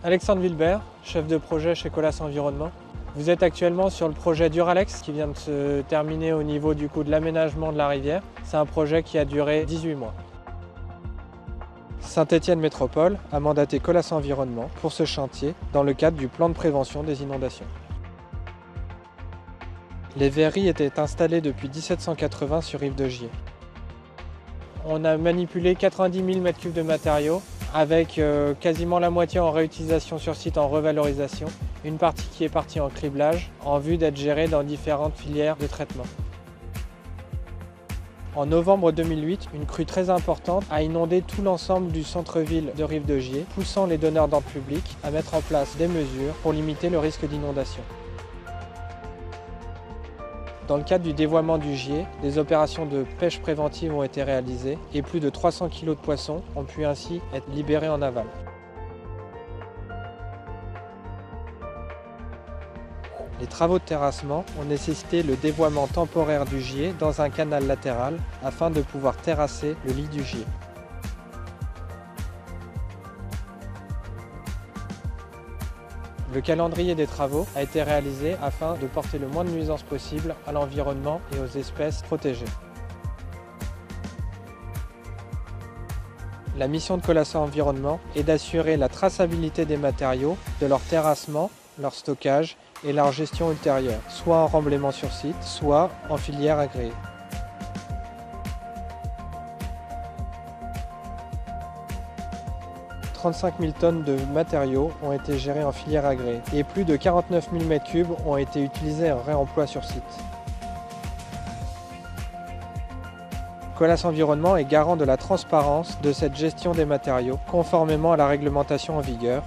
Alexandre Wilbert, chef de projet chez Colas Environnement. Vous êtes actuellement sur le projet Duralex qui vient de se terminer au niveau de l'aménagement de la rivière. C'est un projet qui a duré 18 mois. Saint-Étienne Métropole a mandaté Colas Environnement pour ce chantier dans le cadre du plan de prévention des inondations. Les verreries étaient installées depuis 1780 sur Rive de Gier. On a manipulé 90 000 m3 de matériaux avec quasiment la moitié en réutilisation sur site en revalorisation, une partie qui est partie en criblage en vue d'être gérée dans différentes filières de traitement. En novembre 2008, une crue très importante a inondé tout l'ensemble du centre-ville de Rive de Gier, poussant les donneurs d'ordre public à mettre en place des mesures pour limiter le risque d'inondation. Dans le cadre du dévoiement du Gier, des opérations de pêche préventive ont été réalisées et plus de 300 kg de poissons ont pu ainsi être libérés en aval. Les travaux de terrassement ont nécessité le dévoiement temporaire du Gier dans un canal latéral afin de pouvoir terrasser le lit du Gier. Le calendrier des travaux a été réalisé afin de porter le moins de nuisances possible à l'environnement et aux espèces protégées. La mission de Colas Environnement est d'assurer la traçabilité des matériaux, de leur terrassement, leur stockage et leur gestion ultérieure, soit en remblaiement sur site, soit en filière agréée. 35 000 tonnes de matériaux ont été gérés en filière agréée et plus de 49 000 m3 ont été utilisés en réemploi sur site. Colas Environnement est garant de la transparence de cette gestion des matériaux, conformément à la réglementation en vigueur.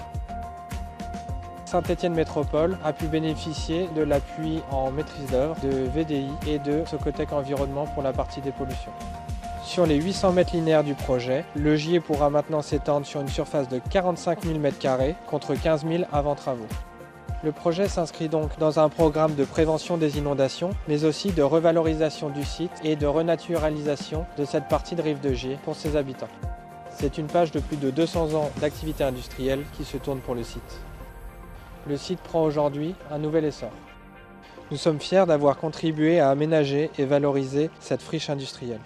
Saint-Étienne Métropole a pu bénéficier de l'appui en maîtrise d'œuvre de VDI et de Socotec Environnement pour la partie dépollution. Sur les 800 mètres linéaires du projet, le Gier pourra maintenant s'étendre sur une surface de 45 000 m² contre 15 000 avant travaux. Le projet s'inscrit donc dans un programme de prévention des inondations, mais aussi de revalorisation du site et de renaturalisation de cette partie de Rive de Gier pour ses habitants. C'est une page de plus de 200 ans d'activité industrielle qui se tourne pour le site. Le site prend aujourd'hui un nouvel essor. Nous sommes fiers d'avoir contribué à aménager et valoriser cette friche industrielle.